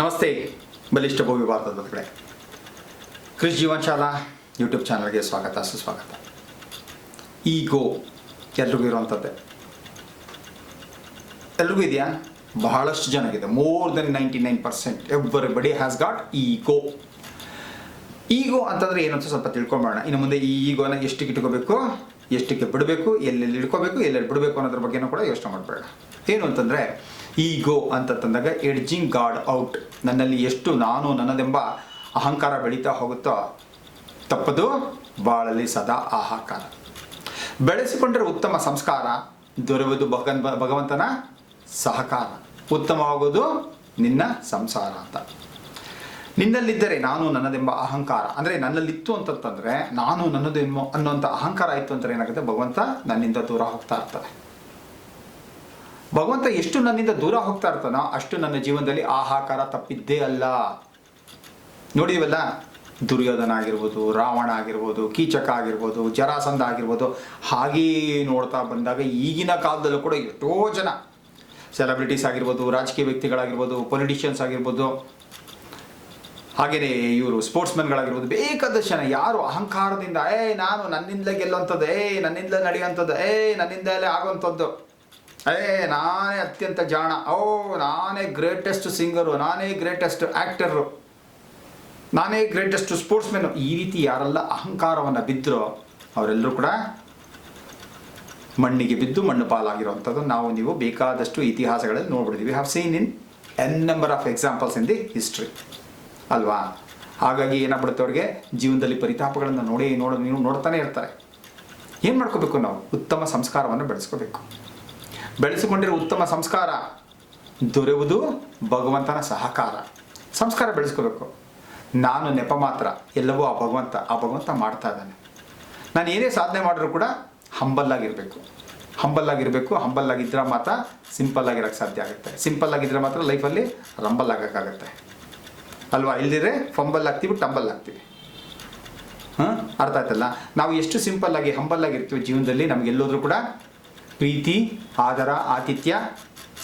ನಮಸ್ತೆ ಬಲಿಷ್ಠ ಭೂಮಿ ಭಾರತದ ಕಡೆ ಕೃಷಿ ಜೀವನ ಶಾಲಾ ಯೂಟ್ಯೂಬ್ ಚಾನಲ್ಗೆ ಸ್ವಾಗತ ಸುಸ್ವಾಗತ. ಈಗೋ ಎಲ್ರಿಗೂ ಇರುವಂಥದ್ದೇ, ಎಲ್ರಿಗೂ ಇದೆಯಾ? ಬಹಳಷ್ಟು ಜನಗಿದೆ. More than 99% everybody has got ego. Ego ಅಂತಂದರೆ ಏನು ಅಂತ ಸ್ವಲ್ಪ ತಿಳ್ಕೊಂಬೋಣ. ಇನ್ನು ಮುಂದೆ ಈ ಈಗೋನ ಎಷ್ಟಕ್ಕೆ ಇಟ್ಕೋಬೇಕು, ಎಷ್ಟಕ್ಕೆ ಬಿಡಬೇಕು, ಎಲ್ಲೆಲ್ಲಿ ಇಟ್ಕೋಬೇಕು, ಎಲ್ಲೆಲ್ಲಿ ಬಿಡಬೇಕು ಅನ್ನೋದ್ರ ಬಗ್ಗೆನೂ ಕೂಡ ಯೋಚನೆ ಮಾಡಬೇಡ. ಏನು ಅಂತಂದರೆ ಈಗೋ ಅಂತಂದಾಗ ಎಡ್ಜಿಂಗ್ ಗಾಡ್ ಔಟ್. ನನ್ನಲ್ಲಿ ಎಷ್ಟು ನಾನು ನನ್ನದೆಂಬ ಅಹಂಕಾರ ಬೆಳೀತಾ ಹೋಗುತ್ತೋ ತಪ್ಪದು ಬಾಳಲ್ಲಿ ಸದಾ ಆಹಾಕಾರ. ಬೆಳೆಸಿಕೊಂಡರೆ ಉತ್ತಮ ಸಂಸ್ಕಾರ, ದೊರೆಯುವುದು ಭಗವಂತನ ಸಹಕಾರ, ಉತ್ತಮವಾಗುವುದು ನಿನ್ನ ಸಂಸಾರ ಅಂತ. ನಿನ್ನಲ್ಲಿದ್ದರೆ ನಾನು ನನ್ನದೆಂಬ ಅಹಂಕಾರ ಅಂದರೆ ನನ್ನಲ್ಲಿತ್ತು ಅಂತಂತಂದರೆ ನಾನು ನನ್ನದೆಂಬ ಅನ್ನೋಂಥ ಅಹಂಕಾರ ಇತ್ತು ಅಂದರೆ ಏನಾಗುತ್ತೆ, ಭಗವಂತ ನನ್ನಿಂದ ದೂರ ಹೋಗ್ತಾ ಇರ್ತಾರೆ. ಭಗವಂತ ಎಷ್ಟು ನನ್ನಿಂದ ದೂರ ಹೋಗ್ತಾ ಇರ್ತಾನೋ ಅಷ್ಟು ನನ್ನ ಜೀವನದಲ್ಲಿ ಆಹಾಕಾರ ತಪ್ಪಿದ್ದೇ ಅಲ್ಲ. ನೋಡಿವಲ್ಲ, ದುರ್ಯೋಧನ ಆಗಿರ್ಬೋದು, ರಾವಣ ಆಗಿರ್ಬೋದು, ಕೀಚಕ ಆಗಿರ್ಬೋದು, ಜರಾಸಂಧ ಆಗಿರ್ಬೋದು, ಹಾಗೆಯೇ ನೋಡ್ತಾ ಬಂದಾಗ ಈಗಿನ ಕಾಲದಲ್ಲೂ ಕೂಡ ಎಷ್ಟೋ ಜನ ಸೆಲೆಬ್ರಿಟೀಸ್ ಆಗಿರ್ಬೋದು, ರಾಜಕೀಯ ವ್ಯಕ್ತಿಗಳಾಗಿರ್ಬೋದು, ಪೊಲಿಟಿಷಿಯನ್ಸ್ ಆಗಿರ್ಬೋದು, ಹಾಗೆಯೇ ಇವರು ಸ್ಪೋರ್ಟ್ಸ್ಮನ್ಗಳಾಗಿರ್ಬೋದು, ಬೇಕಾದಷ್ಟು ಜನ ಯಾರು ಅಹಂಕಾರದಿಂದ ನಾನು ನನ್ನಿಂದಲೇ ಗೆಲ್ಲುವಂಥದ್ದು, ನನ್ನಿಂದಲೇ ನಡೆಯುವಂಥದ್ದು, ನನ್ನಿಂದಲೇ ಆಗುವಂಥದ್ದು, ನಾನೇ ಅತ್ಯಂತ ಜಾಣ, ನಾನೇ ಗ್ರೇಟೆಸ್ಟ್ ಸಿಂಗರು, ನಾನೇ ಗ್ರೇಟೆಸ್ಟ್ ಆ್ಯಕ್ಟರು, ನಾನೇ ಗ್ರೇಟೆಸ್ಟ್ ಸ್ಪೋರ್ಟ್ಸ್ಮೆನ್ನು, ಈ ರೀತಿ ಯಾರೆಲ್ಲ ಅಹಂಕಾರವನ್ನು ಬಿದ್ದರೋ ಅವರೆಲ್ಲರೂ ಕೂಡ ಮಣ್ಣಿಗೆ ಬಿದ್ದು ಮಣ್ಣು ಪಾಲಾಗಿರುವಂಥದ್ದು ನಾವು ನೀವು ಬೇಕಾದಷ್ಟು ಇತಿಹಾಸಗಳಲ್ಲಿ ನೋಡ್ಬಿಡ್ತೀವಿ. Have seen in n number of examples in the history ಅಲ್ವಾ? ಹಾಗಾಗಿ ಏನಾಗ್ಬಿಡುತ್ತೆ, ಅವ್ರಿಗೆ ಜೀವನದಲ್ಲಿ ಪರಿತಾಪಗಳನ್ನು ನೀವು ನೋಡ್ತಾನೆ ಇರ್ತಾರೆ. ಏನು ಮಾಡ್ಕೋಬೇಕು, ನಾವು ಉತ್ತಮ ಸಂಸ್ಕಾರವನ್ನು ಬೆಳೆಸ್ಕೋಬೇಕು. ಬೆಳೆಸಿಕೊಂಡಿರೋ ಉತ್ತಮ ಸಂಸ್ಕಾರ ದೊರೆಯುವುದು ಭಗವಂತನ ಸಹಕಾರ. ಸಂಸ್ಕಾರ ಬೆಳೆಸ್ಕೋಬೇಕು. ನಾನು ನೆಪ ಮಾತ್ರ, ಎಲ್ಲವೂ ಆ ಭಗವಂತ ಮಾಡ್ತಾ ಇದ್ದಾನೆ. ನಾನು ಏನೇ ಸಾಧನೆ ಮಾಡಿದ್ರು ಕೂಡ ಹಂಬಲ್ಲಾಗಿರಬೇಕು. ಹಂಬಲ್ಲಾಗಿದ್ದರೆ ಮಾತ್ರ ಸಿಂಪಲ್ ಆಗಿರೋಕ್ಕೆ ಸಾಧ್ಯ ಆಗುತ್ತೆ. ಸಿಂಪಲ್ ಆಗಿದ್ದರೆ ಮಾತ್ರ ಲೈಫಲ್ಲಿ ರಂಬಲ್ ಆಗೋಕ್ಕಾಗತ್ತೆ ಅಲ್ವಾ? ಇಲ್ದಿದ್ರೆ ಫಂಬಲ್ ಆಗ್ತೀವಿ, ಟಂಬಲ್ ಆಗ್ತೀವಿ. ಅರ್ಥ ಆಯ್ತಲ್ಲ? ನಾವು ಎಷ್ಟು ಸಿಂಪಲ್ಲಾಗಿ ಹಂಬಲ್ಲಾಗಿರ್ತೀವಿ ಜೀವನದಲ್ಲಿ, ನಮಗೆಲ್ಲೋದ್ರೂ ಕೂಡ ಪ್ರೀತಿ, ಆದರ, ಆತಿಥ್ಯ,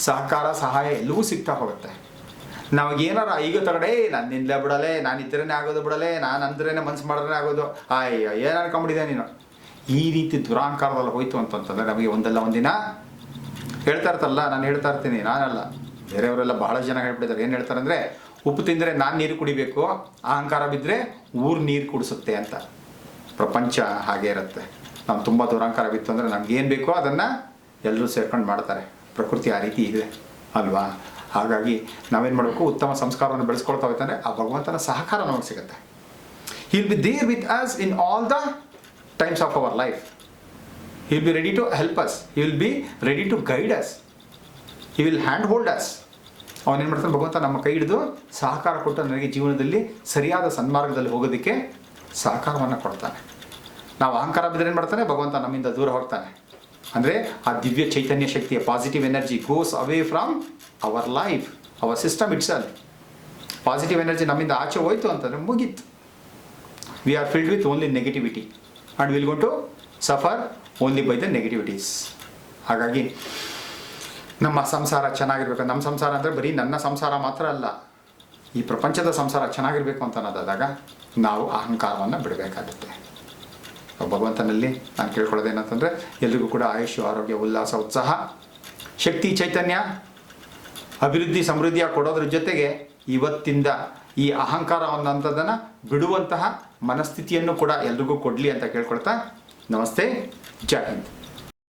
ಸಹಕಾರ, ಸಹಾಯ ಎಲ್ಲವೂ ಸಿಗ್ತಾ ಹೋಗುತ್ತೆ. ನಮಗೇನಾರ ಈಗ ತಗಡೆ ನನ್ನಿಂದಲೇ ಬಿಡಲೆ, ನಾನಿದ್ರೇ ಆಗೋದು ಬಿಡಲೆ, ನಾನು ಅಂದ್ರೇ ಮನ್ಸು ಮಾಡಿದ್ರೆ ಆಗೋದು, ಏನು ಅನ್ಕೊಂಬಿಟ್ಟಿದೆ ನೀನು, ಈ ರೀತಿ ದುರಾಂಕಾರದಲ್ಲಿ ಹೋಯ್ತು ಅಂತಂತಂದರೆ ನಮಗೆ ಒಂದಲ್ಲ ಒಂದಿನ ಹೇಳ್ತಾ ಇರ್ತಲ್ಲ. ನಾನು ಹೇಳ್ತಾ ಇರ್ತೀನಿ, ನಾನಲ್ಲ ಬೇರೆಯವರೆಲ್ಲ ಬಹಳ ಜನ ಹೇಳ್ಬಿಟ್ಟಿದ್ದಾರೆ. ಏನು ಹೇಳ್ತಾರೆ ಅಂದರೆ, ಉಪ್ಪು ತಿಂದರೆ ನಾನು ನೀರು ಕುಡಿಬೇಕು, ಅಹಂಕಾರ ಬಿದ್ದರೆ ಊರು ನೀರು ಕುಡಿಸುತ್ತೆ ಅಂತ. ಪ್ರಪಂಚ ಹಾಗೆ ಇರುತ್ತೆ. ನಾವು ತುಂಬ ದುರಾಂಕಾರ ಬಿತ್ತು ಅಂದರೆ ನಮಗೇನು ಬೇಕೋ ಅದನ್ನು ಎಲ್ಲರೂ ಸೇರ್ಕೊಂಡು ಮಾಡ್ತಾರೆ. ಪ್ರಕೃತಿ ಆ ರೀತಿ ಇದೆ ಅಲ್ವಾ? ಹಾಗಾಗಿ ನಾವೇನು ಮಾಡಬೇಕು, ಉತ್ತಮ ಸಂಸ್ಕಾರವನ್ನು ಬೆಳೆಸ್ಕೊಳ್ತಾ ಹೋಗ್ತಾನೆ ಆ ಭಗವಂತನ ಸಹಕಾರ ನಮಗೆ ಸಿಗುತ್ತೆ. He will be there with us in all the times of our life. He will be ready to help us. He will be ready to guide us. He will hand hold us. ಅವನೇನು ಮಾಡ್ತಾನೆ, ಭಗವಂತ ನಮ್ಮ ಕೈ ಹಿಡಿದು ಸಹಕಾರ ಕೊಟ್ಟು ನನಗೆ ಜೀವನದಲ್ಲಿ ಸರಿಯಾದ ಸನ್ಮಾರ್ಗದಲ್ಲಿ ಹೋಗೋದಕ್ಕೆ ಸಹಕಾರವನ್ನು ಕೊಡ್ತಾನೆ. ನಾವು ಅಹಂಕಾರ ಬಿದ್ದರೆ ಏನು ಮಾಡ್ತಾನೆ, ಭಗವಂತ ನಮ್ಮಿಂದ ದೂರ ಹೋಗ್ತಾನೆ. ಅಂದರೆ ಆ ದಿವ್ಯ ಚೈತನ್ಯ ಶಕ್ತಿಯ positive energy goes away from our life, our system itself. Positive energy ನಮ್ಮಿಂದ ಆಚೆ ಹೋಯ್ತು ಅಂತಂದರೆ ಮುಗೀತು. We are filled with only negativity and will gone to suffer only by the negativities. ಹಾಗಾಗಿ ನಮ್ಮ ಸಂಸಾರ ಚೆನ್ನಾಗಿರ್ಬೇಕು. ನಮ್ಮ ಸಂಸಾರ ಅಂದರೆ ಬರೀ ನನ್ನ ಸಂಸಾರ ಮಾತ್ರ ಅಲ್ಲ, ಈ ಪ್ರಪಂಚದ ಸಂಸಾರ ಚೆನ್ನಾಗಿರಬೇಕು ಅಂತ ಅನ್ನೋದಾದಾಗ ನಾವು ಅಹಂಕಾರವನ್ನು ಬಿಡಬೇಕಾಗುತ್ತೆ. ಭಗವಂತನಲ್ಲಿ ನಾನು ಕೇಳ್ಕೊಳ್ಳೋದೇನಂತಂದರೆ, ಎಲ್ರಿಗೂ ಕೂಡ ಆಯುಷ್ಯ, ಆರೋಗ್ಯ, ಉಲ್ಲಾಸ, ಉತ್ಸಾಹ, ಶಕ್ತಿ, ಚೈತನ್ಯ, ಅಭಿವೃದ್ಧಿ, ಸಮೃದ್ಧಿಯ ಕೊಡೋದ್ರ ಜೊತೆಗೆ ಇವತ್ತಿಂದ ಈ ಅಹಂಕಾರ ಅನ್ನೋಂಥದ್ದನ್ನು ಬಿಡುವಂತಹ ಮನಸ್ಥಿತಿಯನ್ನು ಕೂಡ ಎಲ್ರಿಗೂ ಕೊಡಲಿ ಅಂತ ಕೇಳ್ಕೊಳ್ತಾ, ನಮಸ್ತೆ, ಜೈ ಹಿಂದ್.